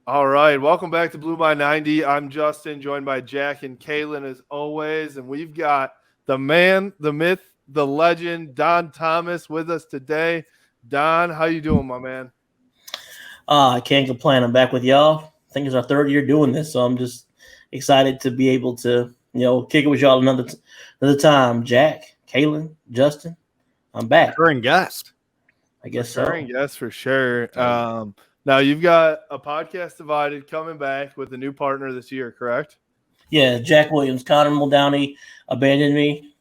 All right, welcome back to BB90. I'm Justin, joined by Jack and Kaylin as always, and we've got the man, the myth, the legend, Don Thomas with us today. Don, how you doing, my man? I can't complain. I'm back with y'all. I think it's our third year doing this, so I'm just excited to be able to, kick it with y'all another time. Jack, Kaylin, Justin, I'm back. Recurring guest. I guess Recurring so. guest for sure. Now you've got a podcast divided coming back with a new partner this year, correct? Yeah, Jack Williams, Connor Muldowney abandoned me.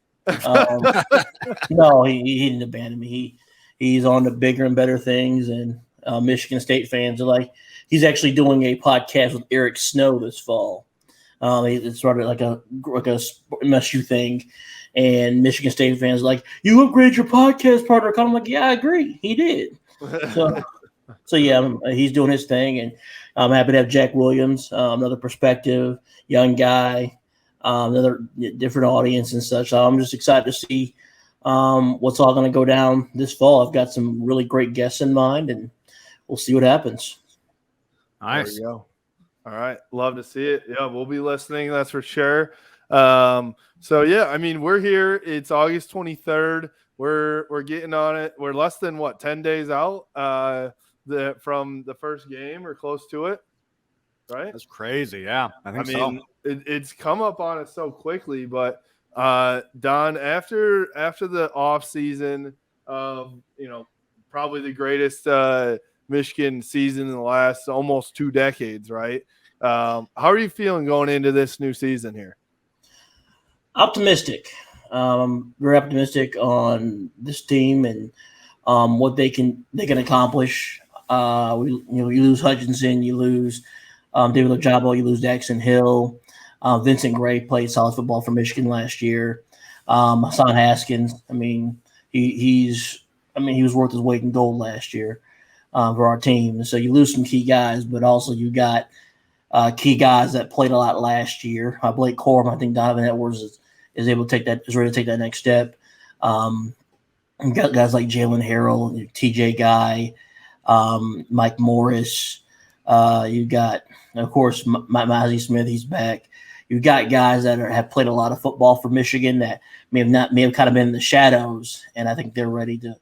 No, he didn't abandon me. He's on to bigger and better things, and Michigan State fans are like, he's actually doing a podcast with Eric Snow this fall. It started like a MSU thing, and Michigan State fans are like, you upgrade your podcast partner. I'm like, yeah, I agree. He did. So yeah, he's doing his thing, and I'm happy to have Jack Williams, another perspective, young guy, another different audience and such. So I'm just excited to see what's all going to go down this fall. I've got some really great guests in mind, and we'll see what happens. Nice. There you go. All right, love to see it. Yeah, we'll be listening. That's for sure. So yeah, I mean, we're here. It's August 23rd. We're getting on it. We're less than 10 days out from the first game or close to it, right? That's crazy. Yeah, I mean, so. It's come up on us so quickly, but Don, after the off season of probably the greatest Michigan season in the last almost 2 decades, right? How are you feeling going into this new season here? Optimistic. Very optimistic on this team and what they can accomplish. You lose Hutchinson, you lose David Ojabo, you lose Daxton Hill. Vincent Gray played solid football for Michigan last year. Hassan Haskins, he was worth his weight in gold last year for our team. So you lose some key guys, but also you got key guys that played a lot last year. Blake Corum, I think Donovan Edwards is able to ready to take that next step. You got guys like Jalen Harrell, TJ Guy, Mike Morris. You got, of course, Mizey Smith. He's back. You got guys that have played a lot of football for Michigan that may have kind of been in the shadows, and I think they're ready to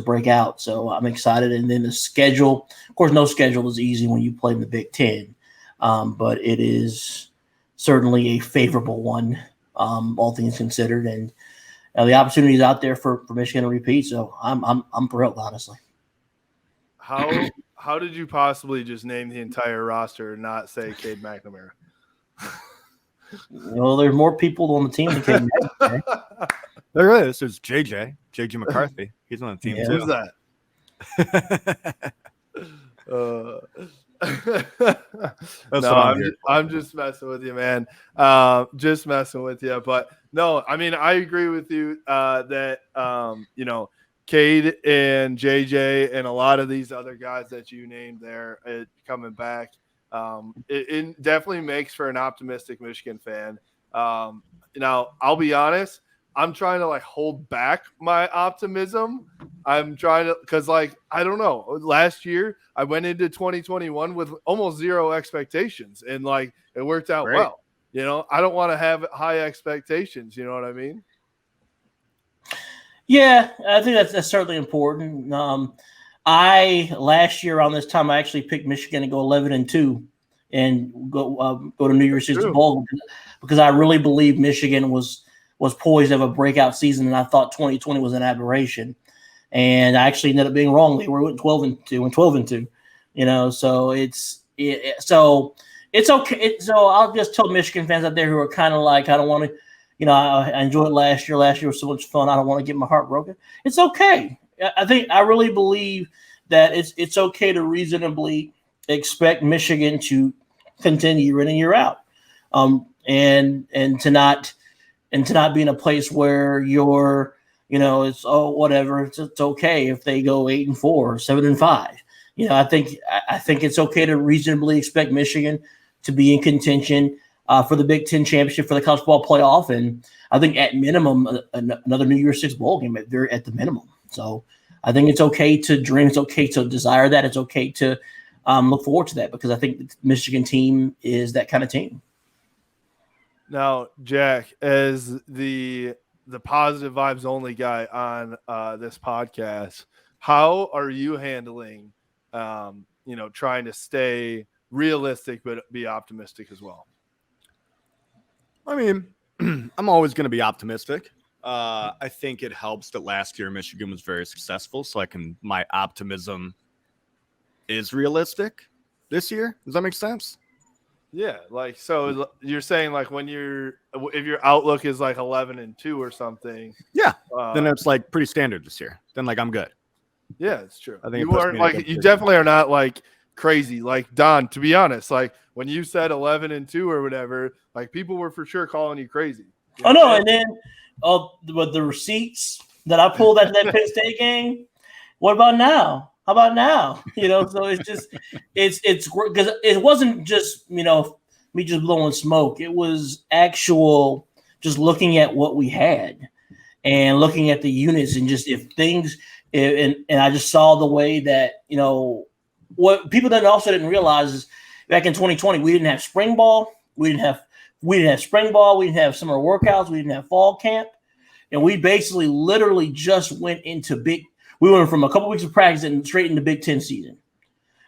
break out. So I'm excited. And then the schedule, of course, no schedule is easy when you play in the Big Ten, but it is certainly a favorable one, all things considered, and the opportunities out there for Michigan to repeat. So I'm thrilled, honestly. How did you possibly just name the entire roster and not say Cade McNamara? Well, there's more people on the team than Cade McNamara. There is. There's JJ McCarthy. He's on the team too. Who's that? I'm just messing with you, man. Just messing with you. But no, I mean, I agree with you that Cade and JJ and a lot of these other guys that you named there coming back. It definitely makes for an optimistic Michigan fan. Now, I'll be honest. I'm trying to hold back my optimism. I'm trying to, because I don't know. Last year I went into 2021 with almost zero expectations, and it worked out Great. Well. I don't want to have high expectations. You know what I mean? Yeah, I think that's certainly important. Last year around this time I actually picked Michigan to go 11-2 and go to New Year's Six Bowl because I really believe Michigan was poised to have a breakout season, and I thought 2020 was an aberration. And I actually ended up being wrong. They went 12-2. So it's okay. So I'll just tell Michigan fans out there who are kind of I don't want to, I enjoyed last year. Last year was so much fun. I don't want to get my heart broken. It's okay. I really believe that it's okay to reasonably expect Michigan to continue year in and year out, and to not be in a place where you're, it's whatever. It's okay if they go 8-4, 7-5. I think it's okay to reasonably expect Michigan to be in contention for the Big Ten championship, for the college football playoff, and I think at minimum another New Year's Six bowl game at the minimum. So I think it's okay to dream. It's okay to desire that. It's okay to look forward to that because I think the Michigan team is that kind of team. Now, Jack, as the positive vibes only guy on this podcast, how are you handling, trying to stay realistic but be optimistic as well? I mean, I'm always going to be optimistic. I think it helps that last year Michigan was very successful, so my optimism is realistic this year. Does that make sense? Yeah, like so you're saying like if your outlook is like 11-2 or something. Yeah, then it's like pretty standard this year. Then like I'm good. Yeah, it's true. I think you aren't like you definitely are not like crazy. Like Don, to be honest, like when you said 11-2 or whatever, like people were for sure calling you crazy. Oh no, and then with the receipts that I pulled at that Penn State game. What about now? How about now? So it's just it's because it wasn't just me just blowing smoke. It was actual just looking at what we had and looking at the units and just if things and I just saw the way that what people didn't realize is back in 2020 we didn't have spring ball, we didn't have spring ball, we didn't have summer workouts, we didn't have fall camp, and we basically literally just went into we went from a couple weeks of practice and straight into Big Ten season.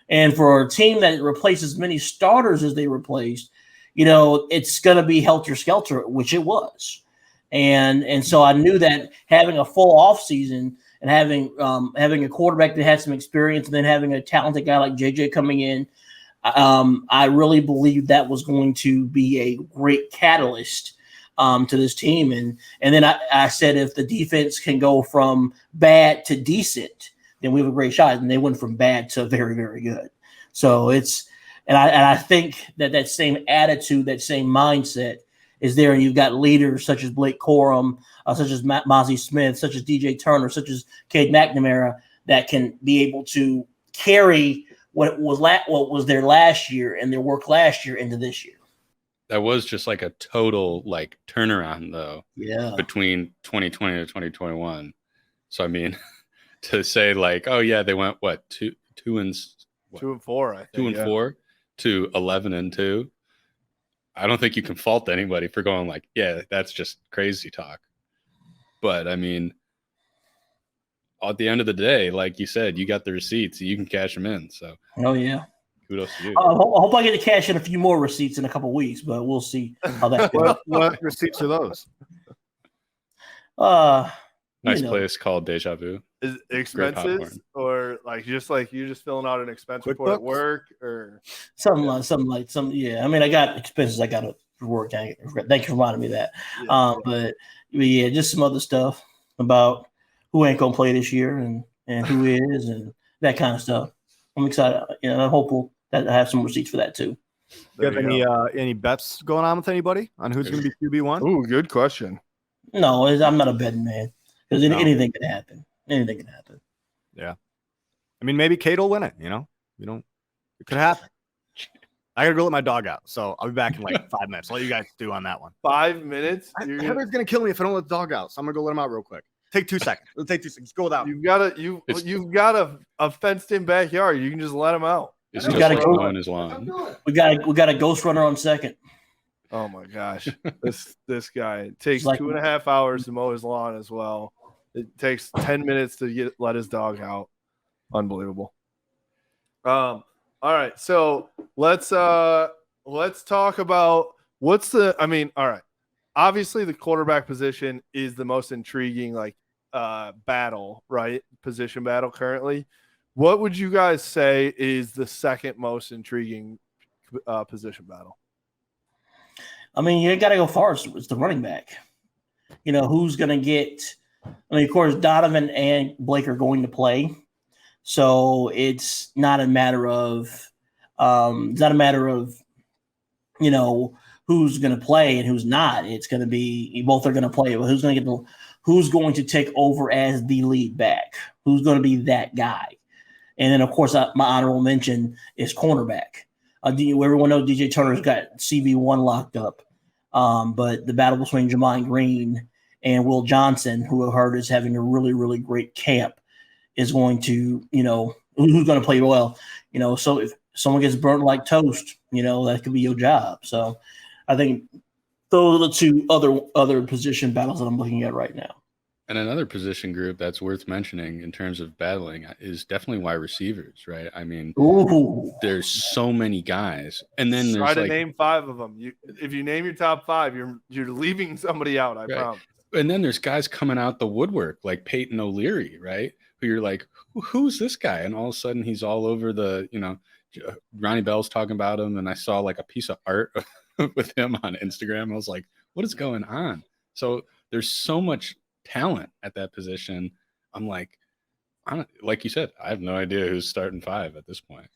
And for a team that replaced as many starters as they replaced, it's going to be helter-skelter, which it was. And so I knew that having a full off season and having a quarterback that had some experience and then having a talented guy like JJ coming in, I really believed that was going to be a great catalyst to this team. And then I said, if the defense can go from bad to decent, then we have a great shot. And they went from bad to very, very good. So I think that same attitude, that same mindset is there. And you've got leaders such as Blake Corum, such as Mozzie Smith, such as DJ Turner, such as Cade McNamara that can be able to carry what was there last year and their work last year into this year. That was just like a total like turnaround though. Yeah. Between 2020 to 2021. So I mean, to say like, oh yeah, they went 2-4, I think. 2-4 to 11-2. I don't think you can fault anybody for going like, yeah, that's just crazy talk. But I mean, at the end of the day, like you said, you got the receipts, you can cash them in. So oh yeah. Kudos to you. I hope I get to cash in a few more receipts in a couple of weeks, but we'll see how that goes. What receipts are those? Nice place called Deja Vu. Is it expenses or like you're just filling out an expense report at work or something like yeah. I mean, I got expenses I got to work. Thank you for reminding me of that. Yeah. But yeah, just some other stuff about who ain't gonna play this year and who is and that kind of stuff. I'm excited. I'm hopeful that I have some receipts for that too. Do you have any bets going on with anybody on who's going to be QB1? Ooh, good question. No, I'm not a betting man because anything can happen. Anything can happen. Yeah, I mean maybe Cade will win it. It could happen. I gotta go let my dog out, so I'll be back in like 5 minutes. I'll let you guys do on that one. 5 minutes? Heather's gonna kill me if I don't let the dog out, so I'm gonna go let him out real quick. Take 2 seconds. It'll take 2 seconds. Go without. You've got a fenced-in backyard. You can just let him out. It's just mowing his lawn. We got a ghost runner on second. Oh my gosh, this guy, it takes 2.5 hours to mow his lawn as well. It takes 10 minutes to let his dog out. Unbelievable. All right, so let's talk about all right. Obviously, the quarterback position is the most intriguing battle, right? Position battle currently. What would you guys say is the second most intriguing position battle? I mean, you got to go far. It's the running back. Who's going to get – I mean, of course, Donovan and Blake are going to play. So it's not a matter of who's going to play and who's not. It's going to be – both are going to play. But who's going to take over as the lead back? Who's going to be that guy? And then, of course, my honorable mention is cornerback. Everyone knows DJ Turner's got CB1 locked up. But the battle between Jermaine Green and Will Johnson, who I've heard is having a really, really great camp, is going to, who's going to play well. So someone gets burnt like toast, that could be your job. So I think those are the two other position battles that I'm looking at right now. And another position group that's worth mentioning in terms of battling is definitely wide receivers, right? I mean, Ooh. there's so many guys, and then Try there's to name 5 of them. If you name your top 5, you're leaving somebody out. I promise. And then there's guys coming out the woodwork like Peyton O'Leary, right? Who you're like, who's this guy? And all of a sudden he's all over the, Ronnie Bell's talking about him, and I saw like a piece of art with him on Instagram. I was like, what is going on? So there's so much talent at that position. I'm like, like you said, I have no idea who's starting 5 at this point.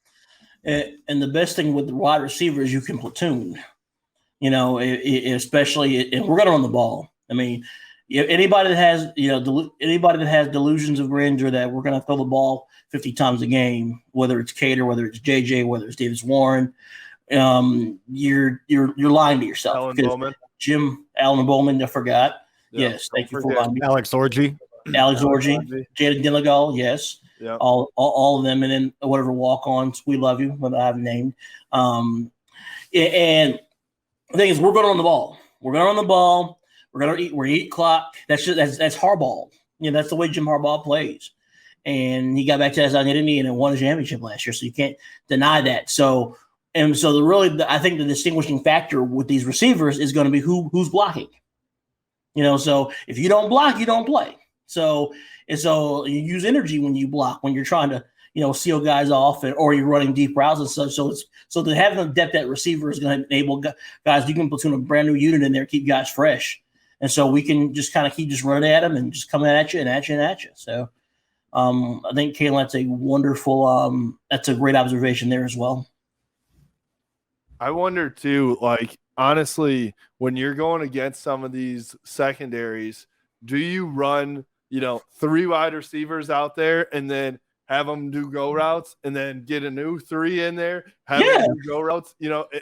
And the best thing with the wide receiver is you can platoon, especially, and we're going to run the ball. I mean, anybody that has, anybody that has delusions of grandeur that we're going to throw the ball 50 times a game, whether it's Cater, whether it's JJ, whether it's Davis Warren, you're lying to yourself. Alan Bowman. Alan Bowman, I forgot. Yeah, yes, thank you for reminding me. Alex Orji, Jaden Dillegal, yes. Yeah. All of them, and then whatever walk-ons, we love you, what I have named. And the thing is, we're going to run the ball. We're going to run the ball. We're going to eat clock. That's Harbaugh. That's the way Jim Harbaugh plays. And he got back to his identity and won a championship last year, so you can't deny that. So I think the distinguishing factor with these receivers is going to be who's blocking. So if you don't block, you don't play. So you use energy when you block, when you're trying to, seal guys off, or you're running deep routes and such. So to have the depth at receiver is going to enable guys, you can platoon a brand new unit in there, keep guys fresh. And so we can just kind of keep just running at them and just coming at you and at you and at you. So I think, Kayla, that's a wonderful, that's a great observation there as well. I wonder too, honestly, when you're going against some of these secondaries, do you run, 3 wide receivers out there and then have them do go routes and then get a new 3 in there, have them do go routes?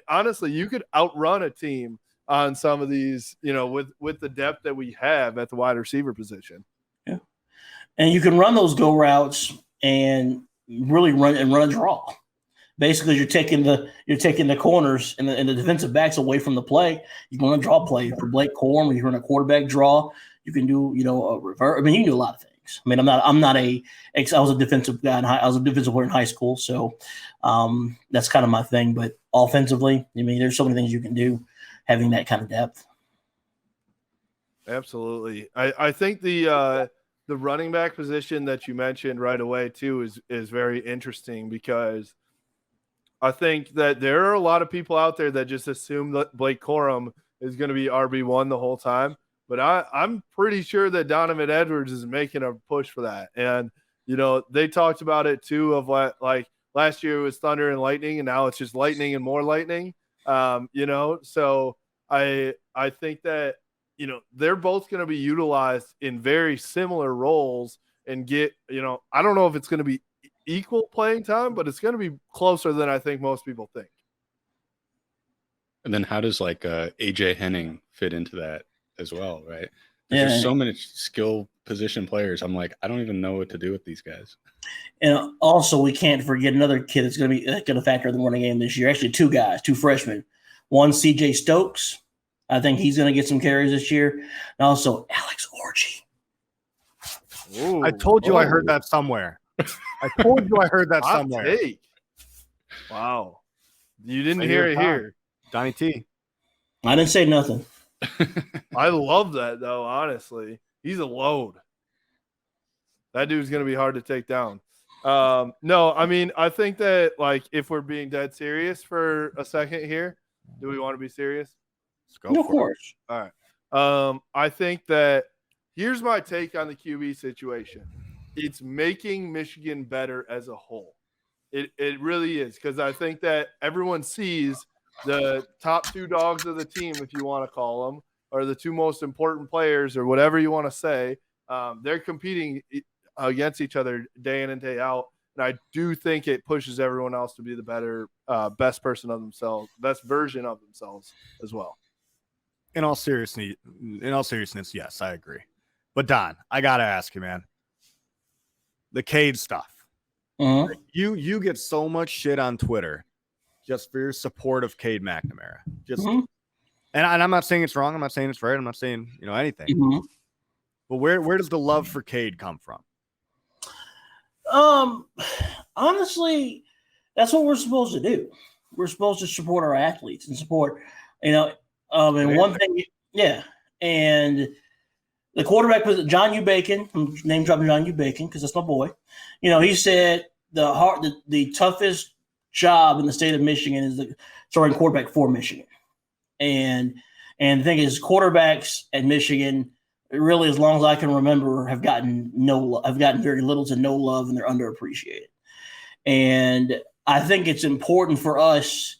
Honestly, you could outrun a team on some of these, with the depth that we have at the wide receiver position. Yeah. And you can run those go routes and really run a draw. Basically, you're taking the corners and the defensive backs away from the play. You can run a draw play for Blake Corum. You run a quarterback draw. You can do a reverse. I mean, you can do a lot of things. I mean, I was a defensive guy. I was a defensive player in high school, so that's kind of my thing. But offensively, I mean, there's so many things you can do having that kind of depth. Absolutely, I think the running back position that you mentioned right away too is very interesting, because I think that there are a lot of people out there that just assume that Blake Corum is going to be RB1 the whole time. But I'm pretty sure that Donovan Edwards is making a push for that. And, they talked about it too, of what, last year it was thunder and lightning, and now it's just lightning and more lightning. So I think that, they're both going to be utilized in very similar roles and get, I don't know if it's going to be equal playing time, but it's going to be closer than I think most people think. And then how does AJ Henning fit into that as well, right? There's so many skill position players. I'm like, I don't even know what to do with these guys. And also, we can't forget another kid that's going to factor in the running game this year. Actually, 2 guys, 2 freshmen. One, CJ Stokes. I think he's going to get some carries this year. And also, Alex Orji. Ooh, I told you I heard that somewhere. Take. Wow. You didn't hear it here. Donnie T. I didn't say nothing. I love that, though, honestly. He's a load. That dude's going to be hard to take down. No, I mean, I think that, if we're being dead serious for a second here, do we want to be serious? Let's go. Of course. All right. I think that here's my take on the QB situation. It's making Michigan better as a whole. It really is, because I think that everyone sees the top 2 dogs of the team, if you want to call them, or the 2 most important players, or whatever you want to say. They're competing against each other day in and day out, and I do think it pushes everyone else to be the better, best person of themselves, best version of themselves as well. In all seriousness, yes, I agree. But Don, I gotta ask you, man. The Cade stuff. Uh-huh. You get so much shit on Twitter just for your support of Cade McNamara. Just Mhm. and I'm not saying it's wrong. I'm not saying it's right. I'm not saying anything. Mhm. But where does the love for Cade come from? Honestly, that's what we're supposed to do. We're supposed to support our athletes and support, and one thing, yeah. And the quarterback was John U. Bacon. I'm name dropping John U. Bacon because that's my boy. He said the toughest job in the state of Michigan is the starting quarterback for Michigan. And the thing is, quarterbacks at Michigan, really, as long as I can remember, have gotten very little to no love, and they're underappreciated. And I think it's important for us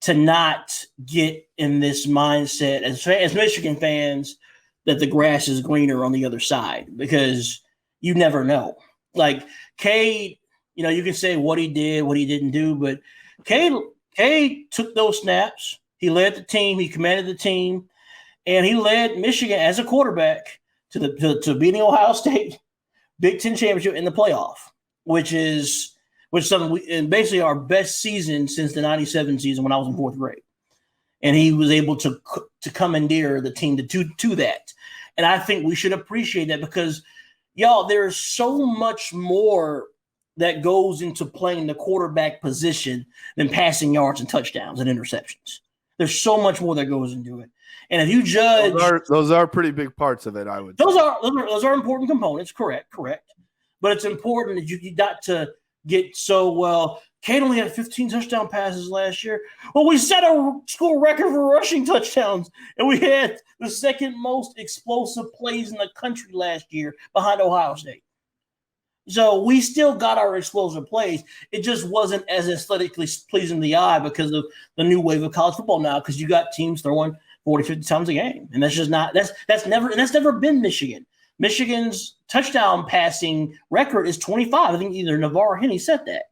to not get in this mindset as Michigan fans that the grass is greener on the other side, because you never know. Like Cade, you can say what he did, what he didn't do, but Cade took those snaps. He led the team. He commanded the team, and he led Michigan as a quarterback to beating Ohio State Big Ten championship in the playoff, which something and basically our best season since the '97 season when I was in fourth grade. And he was able to commandeer the team to that. And I think we should appreciate that because, y'all, there's so much more that goes into playing the quarterback position than passing yards and touchdowns and interceptions. There's so much more that goes into it. And if you judge, those are pretty big parts of it, I would. Those are important components. Correct. But it's important that you got to get Cade only had 15 touchdown passes last year. Well, we set a school record for rushing touchdowns, and we had the second most explosive plays in the country last year behind Ohio State. So we still got our explosive plays. It just wasn't as aesthetically pleasing to the eye because of the new wave of college football now, because you got teams throwing 40, 50 times a game. And that's never been Michigan. Michigan's touchdown passing record is 25. I think either Navarre or Henney said that.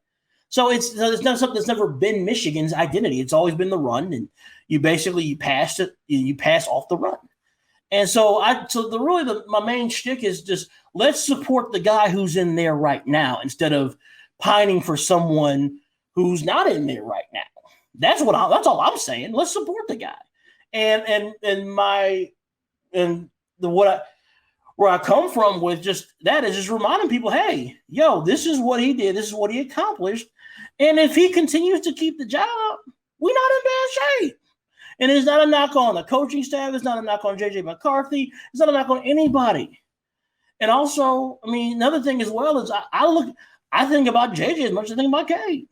So it's not something that's never been Michigan's identity. It's always been the run, and you pass off the run. And so my main shtick is just let's support the guy who's in there right now instead of pining for someone who's not in there right now. That's all I'm saying. Let's support the guy. Where I come from with just that is just reminding people, hey, this is what he did. This is what he accomplished. And if he continues to keep the job, we're not in bad shape. And it's not a knock on the coaching staff. It's not a knock on J.J. McCarthy. It's not a knock on anybody. And also, another thing as well is I think about J.J. as much as I think about Cade.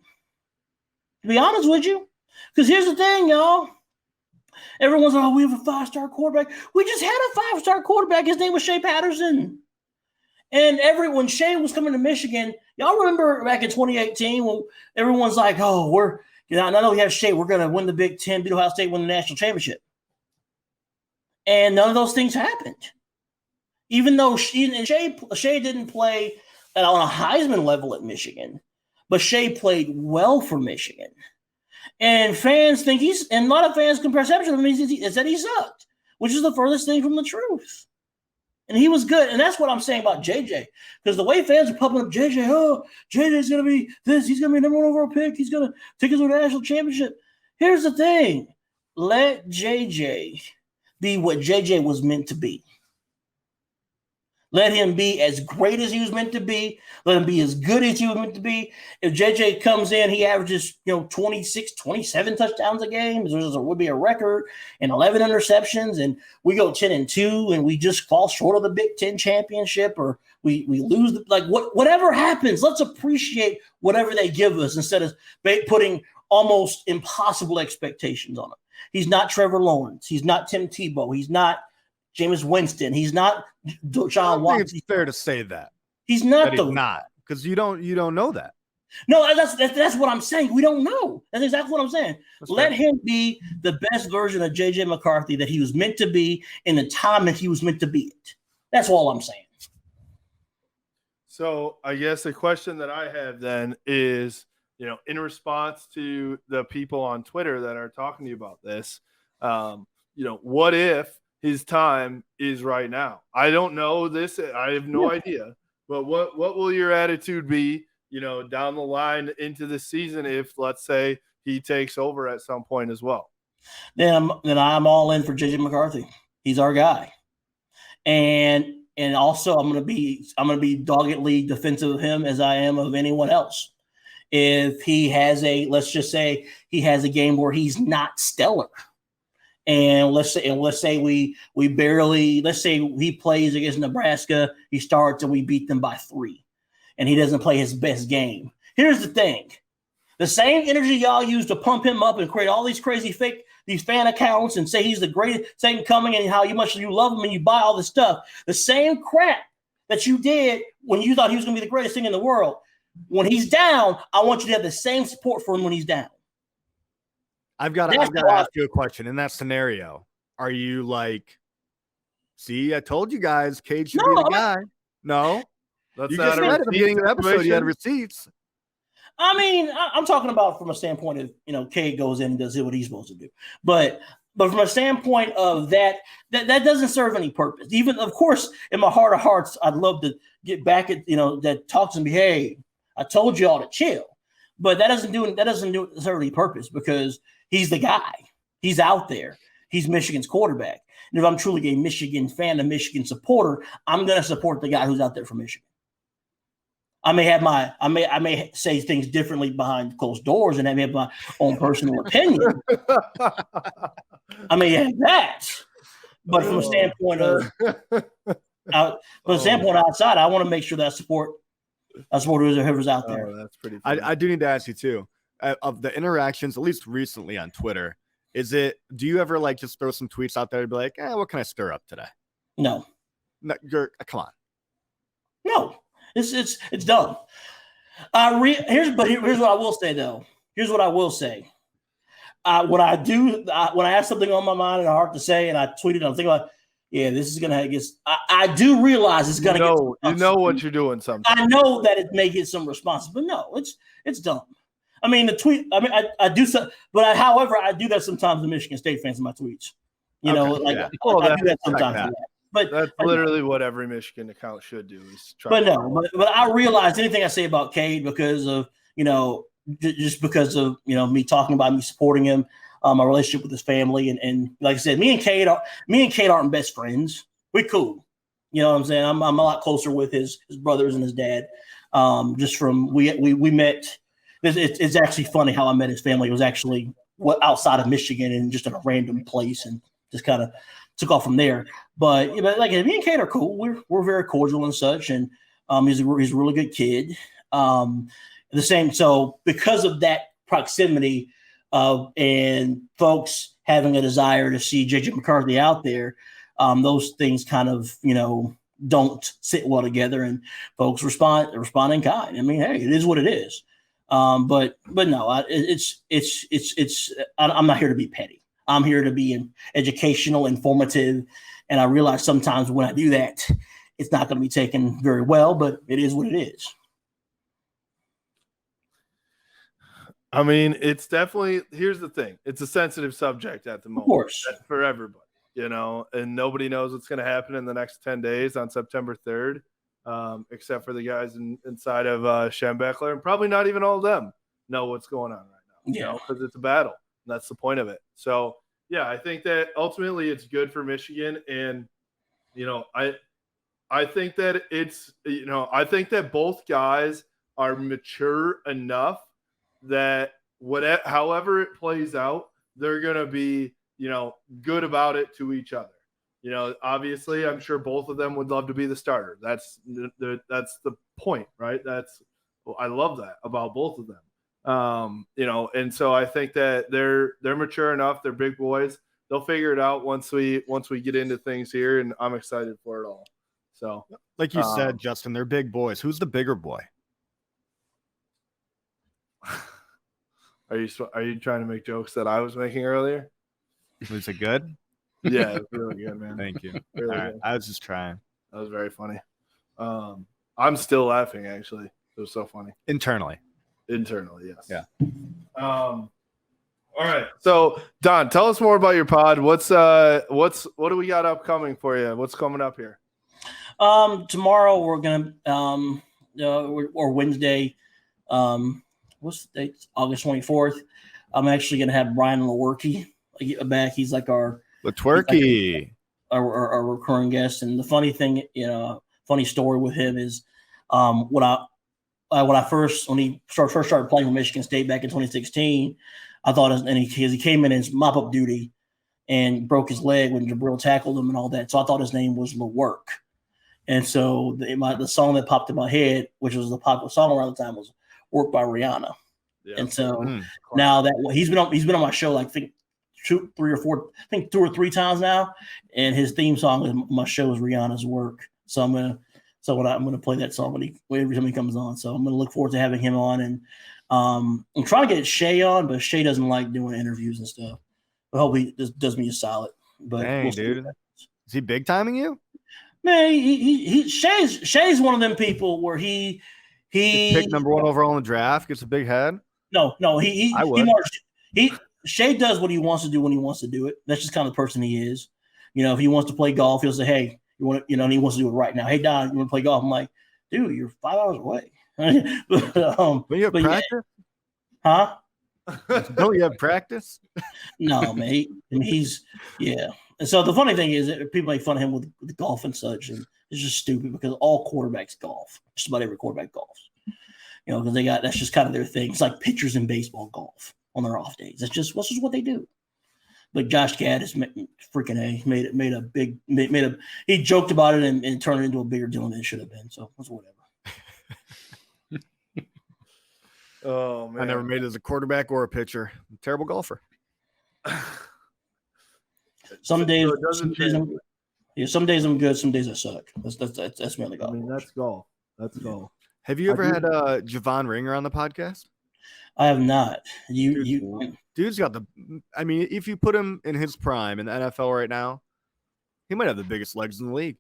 To be honest with you. Because here's the thing, y'all. Everyone's like, we have a 5-star quarterback. We just had a 5-star quarterback. His name was Shea Patterson. And when Shea was coming to Michigan, y'all remember back in 2018 when everyone's like, now that we have Shea, we're going to win the Big Ten, beat Ohio State, win the national championship. And none of those things happened. Even though Shea didn't play on a Heisman level at Michigan, but Shea played well for Michigan. And fans think and a lot of fans' perception of him is that he sucked, which is the furthest thing from the truth. And he was good. And that's what I'm saying about JJ. Because the way fans are pumping up JJ, JJ's going to be this. He's going to be number 1 overall pick. He's going to take us to a national championship. Here's the thing. Let JJ be what JJ was meant to be. Let him be as great as he was meant to be. Let him be as good as he was meant to be. If JJ comes in, he averages 26, 27 touchdowns a game. There would be a record and 11 interceptions, and we go 10-2, and we just fall short of the Big Ten championship, or we lose. Whatever happens, let's appreciate whatever they give us instead of putting almost impossible expectations on him. He's not Trevor Lawrence. He's not Tim Tebow. He's not Jameis Winston. He's not John Watson. I think it's fair to say that. He's not. He's not, because you don't know that. No, that's what I'm saying. We don't know. That's exactly what I'm saying. Let him be the best version of J.J. McCarthy that he was meant to be in the time that he was meant to be it. That's all I'm saying. So I guess the question that I have then is, in response to the people on Twitter that are talking to you about this, what if his time is right now? I don't know this. I have no idea. But what will your attitude be, down the line into the season if, let's say, he takes over at some point as well. Then I'm all in for JJ McCarthy. He's our guy. And also I'm gonna be doggedly defensive of him as I am of anyone else. If he has let's just say he has a game where he's not stellar, and let's say we barely, let's say he plays against Nebraska, he starts and we beat them by 3, and he doesn't play his best game. Here's the thing: the same energy y'all use to pump him up and create all these crazy these fan accounts and say he's the greatest second coming and how much you love him and you buy all this stuff. The same crap that you did when you thought he was going to be the greatest thing in the world. When he's down, I want you to have the same support for him when he's down. I've got to ask you a question. In that scenario, are you like, see, I told you guys, Cade should be the guy? No. You just said at the beginning of the episode you had receipts. I mean, I'm talking about from a standpoint of, Cade goes in and does what he's supposed to do. But from a standpoint of that doesn't serve any purpose. Even, of course, in my heart of hearts, I'd love to get back at, that talks to me, hey, I told you all to chill. But that doesn't serve any purpose because he's the guy. He's out there. He's Michigan's quarterback. And if I'm truly a Michigan fan, a Michigan supporter, I'm going to support the guy who's out there for Michigan. I may say things differently behind closed doors, and I may have my own personal opinion. I may have that, but from a standpoint outside, I want to make sure that I support whoever's out there. Oh, that's pretty funny. I do need to ask you too, of the interactions, at least recently on Twitter, do you ever like just throw some tweets out there and be like, what can I stir up today? No, come on. No. It's dumb. Here's what I will say though. Here's what I will say. When I have something on my mind and heart to say, and I tweet it, I'm thinking about, this is gonna get. I do realize it's gonna get. You know what you're doing. Sometimes I know that it may get some response, but no, it's dumb. I mean, the tweet. I mean, I do so, but however, I do that sometimes to Michigan State fans in my tweets. I do that sometimes. But that's literally what every Michigan account should do. But I realize anything I say about Cade because of just because of me talking about me supporting him, my relationship with his family, and like I said, me and Cade aren't best friends. We're cool. You know what I'm saying? I'm a lot closer with his brothers and his dad. Just from we met. It's actually funny how I met his family. It was actually outside of Michigan and just in a random place, and just kind of took off from there. But like me and Cade are cool. We're very cordial and such, and he's a really good kid. The same. So because of that proximity, and folks having a desire to see JJ McCarthy out there, those things kind of don't sit well together, and folks respond in kind. I mean, hey, it is what it is. But no, I'm not here to be petty. I'm here to be educational, informative, and I realize sometimes when I do that, it's not going to be taken very well, but it is what it is. I mean, it's definitely, here's the thing. It's a sensitive subject at the moment. Of course. For everybody, and nobody knows what's going to happen in the next 10 days on September 3rd, except for the guys inside of Schembechler, and probably not even all of them know what's going on right now, because it's a battle. That's the point of it. So, I think that ultimately it's good for Michigan. And, I think that I think that both guys are mature enough that however it plays out, they're going to be, good about it to each other. Obviously, I'm sure both of them would love to be the starter. That's the point, right? I love that about both of them. And so I think that they're mature enough. They're big boys. They'll figure it out once we get into things here, and I'm excited for it all. So, like you said, Justin, they're big boys. Who's the bigger boy? Are you trying to make jokes that I was making earlier? Was it good? Yeah, it was really good, man. Thank you. Really all right. good. I was just trying. That was very funny. I'm still laughing, actually. It was so funny. Internally, yes. Yeah. All right. So, Don, tell us more about your pod. What do we got upcoming for you? What's coming up here? Tomorrow we're gonna or Wednesday. What's the date? August 24th. I'm actually going to have Brian Lewerke back. He's like our our recurring guest. And the funny thing, funny story with him is when he first started playing for Michigan State back in 2016, I thought he came in as mop-up duty and broke his leg when Jabril tackled him and all that. So I thought his name was Lewerke. And so the song that popped in my head, which was the popular song around the time, was "Work" by Rihanna. Yeah. And so now that he's been on my show, like I think 2 or 3 times now, and his theme song of my show is Rihanna's "Work." So I'm gonna play that song every time he comes on. So I'm gonna look forward to having him on, and I'm trying to get Shay on, but Shay doesn't like doing interviews and stuff. But hope he does me a solid. But dang, dude, is he big timing you? Man, Shay's one of them people where he picked number 1 overall in the draft, gets a big head. No, Shay does what he wants to do when he wants to do it. That's just kind of the person he is. If he wants to play golf, he'll say, "Hey, you want to," and he wants to do it right now. "Hey, Don, you want to play golf?" I'm like, "Dude, you're 5 hours away." But you have practice? Huh? Don't you have practice? No, man. He's And so the funny thing is that people make fun of him with golf and such, and it's just stupid because all quarterbacks golf. Just about every quarterback golfs. Because that's just kind of their thing. It's like pitchers in baseball golf on their off days. That's just what they do. But Josh Gad has he joked about it and turned it into a bigger deal than it should have been. So it's whatever. Oh man, I never made it as a quarterback or a pitcher. I'm a terrible golfer. Some days I'm good. Some days I suck. That's mainly golf. I mean, that's golf. That's golf. Have you ever had Javon Ringer on the podcast? I have not. Dude's got if you put him in his prime in the NFL right now, he might have the biggest legs in the league.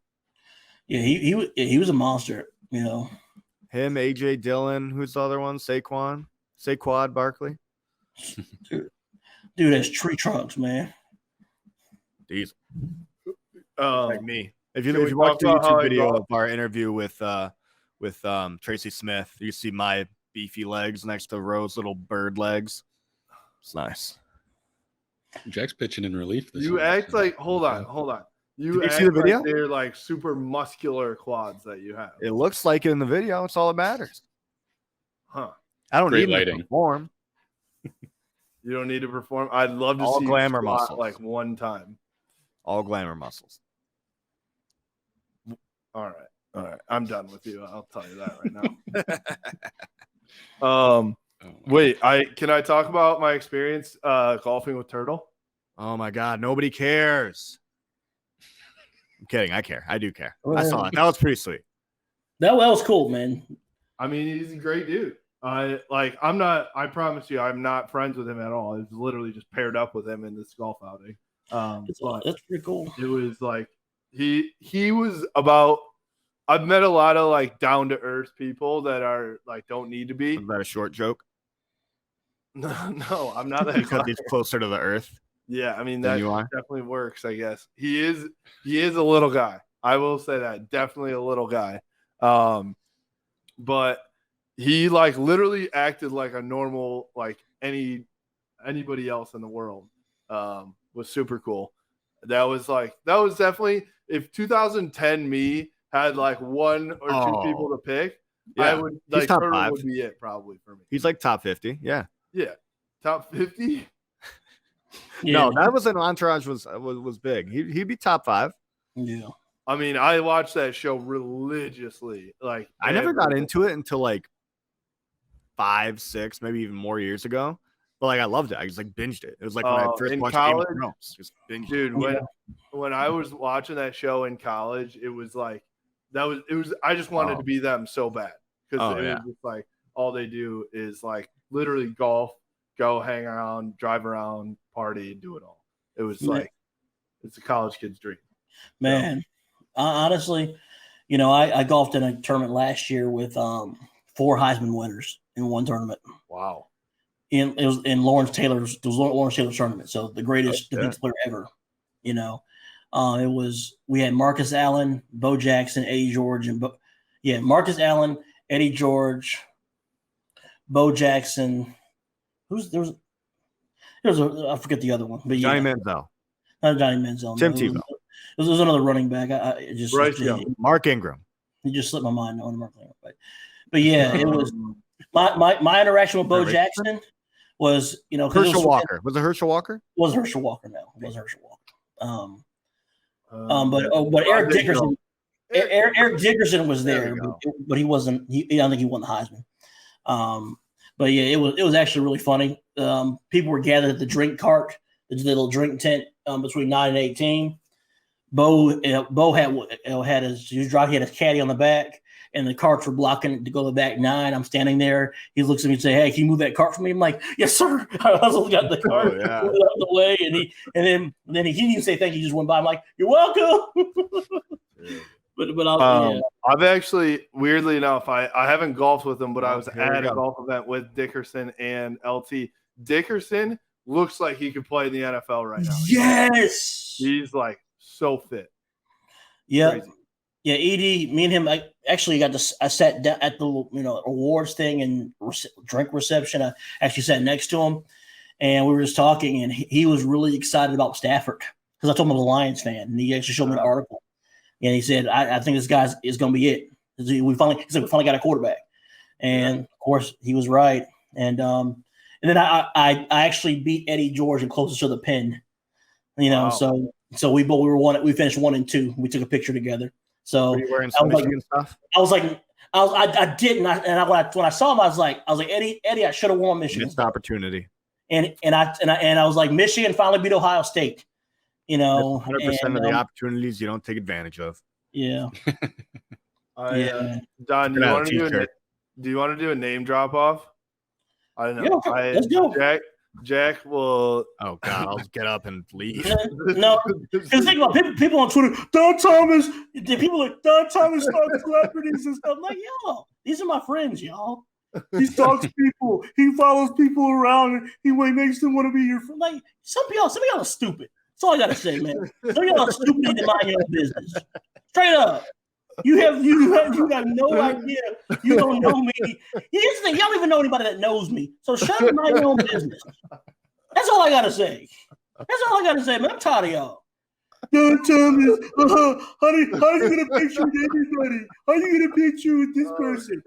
Yeah, he was a monster. Him, AJ Dillon, who's the other one? Saquon Barkley. Dude has tree trunks, man. These like me. If you watch the YouTube video of our interview with Tracy Smith, you see my beefy legs next to Rose's little bird legs. It's nice. Jack's pitching in relief. You act like hold on. You see the video? Like they're like super muscular quads that you have. It looks like it in the video. It's all that matters. Huh? I don't Great need lighting. to perform. You don't need to perform. I'd love to all see glamour you squat muscles. like one time. All glamour muscles. All right. I'm done with you. I'll tell you that right now. Wait. Can I talk about my experience golfing with Turtle? Oh my God! Nobody cares. I'm kidding. I care. I do care. I saw it. That was pretty sweet. That was cool, man. I mean, he's a great dude. I promise you, I'm not friends with him at all. I was literally just paired up with him in this golf outing. That's pretty cool. It was like he was about. I've met a lot of like down to earth people that are like don't need to be. Was that a short joke? No, I'm not that. Because he's closer to the earth. Yeah, I mean that definitely works. I guess he is a little guy. I will say that, definitely a little guy. But he like literally acted like a normal, like anybody else in the world. Was super cool. That was definitely, if 2010 me had like 1 or 2 people to pick, yeah. I would like top Turtle 5. would be it probably for me. He's like top 50. Yeah. Top 50. Yeah. No, that was an entourage was big. He'd be top 5. Yeah. I mean, I watched that show religiously. Like I never got into it until like 5, 6, maybe even more years ago. But like I loved it. I just like binged it. It was like when I first watched college, Game of Thrones. Just binged dude, it. When I was watching that show in college, it was like I just wanted to be them so bad. Because was just like all they do is like literally golf, go hang around, drive around, party, do it all. It was like it's a college kid's dream. Man, honestly, I golfed in a tournament last year with 4 Heisman winners in one tournament. Wow. It was in Lawrence Taylor's tournament, so the greatest defensive player ever. We had Marcus Allen, Bo Jackson, Eddie George, Marcus Allen, Eddie George, Bo Jackson. I forget the other one, but Johnny yeah, Manziel, not Johnny Manziel. Tim no, Tebow, it was another running back. It just Bryce Young. Mark Ingram. It just slipped my mind on Mark Ingram. But yeah, it was my interaction with Bo Jackson was Herschel Walker. Was it Herschel Walker? Was Herschel Walker? No, it was Herschel Walker. But Eric Dickerson. Eric Dickerson was there, but he wasn't. I don't think he won the Heisman. But yeah, it was actually really funny. People were gathered at the drink cart, the little drink tent between 9 and 18. Bo had his caddy on the back, and the carts were blocking to go to the back 9. I'm standing there. He looks at me and say, "Hey, can you move that cart for me?" I'm like, "Yes, sir." I also got the cart out of the way, and then he didn't even say thank you. He just went by. I'm like, "You're welcome." I've actually, weirdly enough, I haven't golfed with him, but I was at a golf event with Dickerson and LT. Dickerson looks like he could play in the NFL right now. Yes, he's like so fit. Yeah, yeah. Edie, me and him, I sat down at the awards thing and drink reception. I actually sat next to him, and we were just talking, and he was really excited about Stafford because I told him I was a Lions fan, and he actually showed me an article. And he said, I think this guy is going to be it. We finally got a quarterback. And, of course, he was right. And then I actually beat Eddie George and closest to the pin. So we finished 1 and 2. We took a picture together. So were you wearing some Michigan stuff? I didn't. When I saw him, I was like, Eddie, I should have won Michigan. Missed opportunity. And I was like, Michigan finally beat Ohio State. 100% of the opportunities you don't take advantage of. Yeah. Don, do you want to do a name drop off? I don't know. Yeah, let's go. Jack will. Oh God, I'll get up and leave. No, because think about people on Twitter. Don Thomas. People like Don Thomas talks celebrities and stuff. I'm like, yo, these are my friends, y'all. He stalks people. He follows people around, and he makes them want to be your friend. Like some of y'all are stupid. That's all I gotta say, man. Some of y'all are stupid need to mind your own business. Straight up. You have no idea. You don't know me. Here's the thing, y'all don't even know anybody that knows me. So shut up and mind your own business. That's all I gotta say. Man. I'm tired of y'all. Don Thomas, how are you gonna picture with everybody? How are you gonna picture with this person?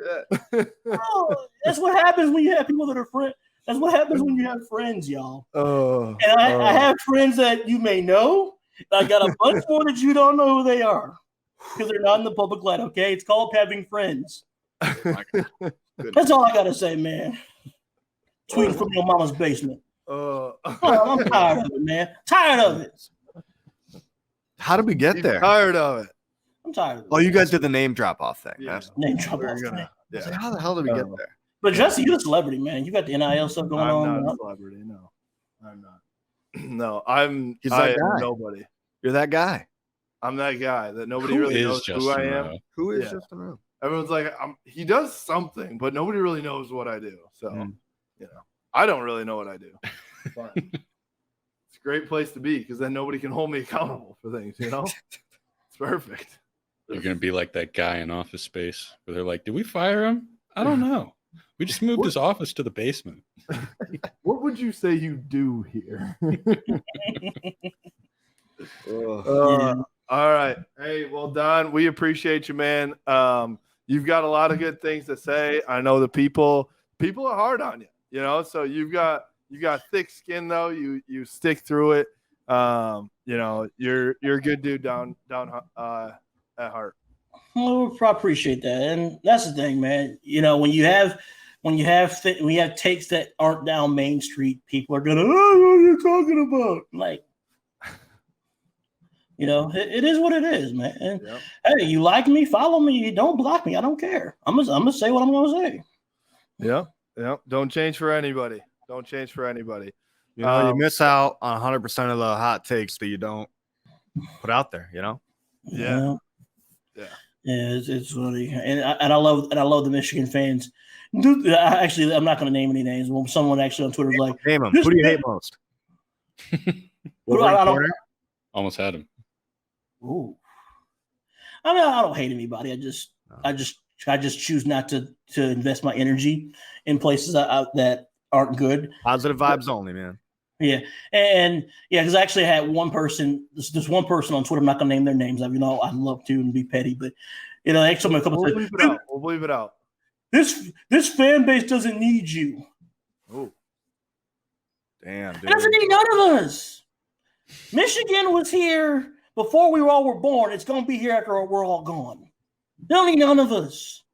That's what happens when you have people that are friends. That's what happens when you have friends, y'all. And I have friends that you may know. I got a bunch more that you don't know who they are because they're not in the public light, okay? It's called having friends. That's all I got to say, man. Tweeting from your mama's basement. I'm tired of it, man. Tired of it. How did we get there? Tired of it. I'm tired of it. Oh, you guys did the name drop-off thing. Yeah. Name drop-off thing. Yeah. How the hell did we get there? But Jesse, you're a celebrity, man. You got the NIL stuff going on. I'm not a celebrity. No, I'm not. No, I'm nobody. You're that guy. I'm that guy that nobody really knows who I am. Who is Justin Rowe? Everyone's like, he does something, but nobody really knows what I do. So, I don't really know what I do. But it's a great place to be because then nobody can hold me accountable for things, It's perfect. You're going to be like that guy in Office Space where they're like, did we fire him? I don't know. We just moved his office to the basement. What would you say you do here? All right. Hey, well, Don, we appreciate you, man. You've got a lot of good things to say. I know the people are hard on you, so you got thick skin though. You stick through it. You're a good dude down at heart. Well, I appreciate that, and that's the thing, man. When you have takes that aren't down Main Street, people are gonna, what are you talking about? Like, it is what it is, man. Yep. Hey, you like me, follow me, don't block me. I don't care. I'm gonna say what I'm gonna say. Yeah. Don't change for anybody. You miss out on 100% of the hot takes that you don't put out there. Yeah. Yeah, it's funny, and I love the Michigan fans. Actually, I'm not going to name any names. Well, someone actually on Twitter was like, "Name them. Who do you hate most?" Almost had him. Ooh, I don't hate anybody. I just choose not to invest my energy in places that aren't good. Positive vibes only, man. Yeah, and yeah, because I actually had one person. There's one person on Twitter. I'm not gonna name their names. I'd love to and be petty, but they told me a couple We'll times. leave it out. We'll leave it out. This fan base doesn't need you. Oh, damn, It dude. doesn't need none of us. Michigan was here before we all were born. It's gonna be here after we're all gone. They don't need none of us.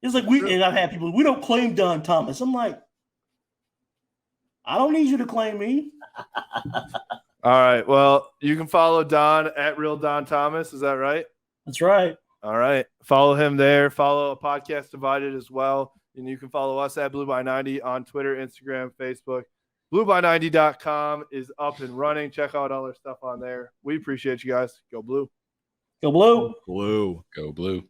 It's like and I've had people. We don't claim Don Thomas. I'm like, I don't need you to claim me. All right. Well, you can follow Don at Real Don Thomas. Is that right? That's right. All right. Follow him there. Follow a Podcast Divided as well. And you can follow us at Blue by 90 on Twitter, Instagram, Facebook. BlueBy90.com is up and running. Check out all our stuff on there. We appreciate you guys. Go Blue. Go Blue. Blue. Go Blue.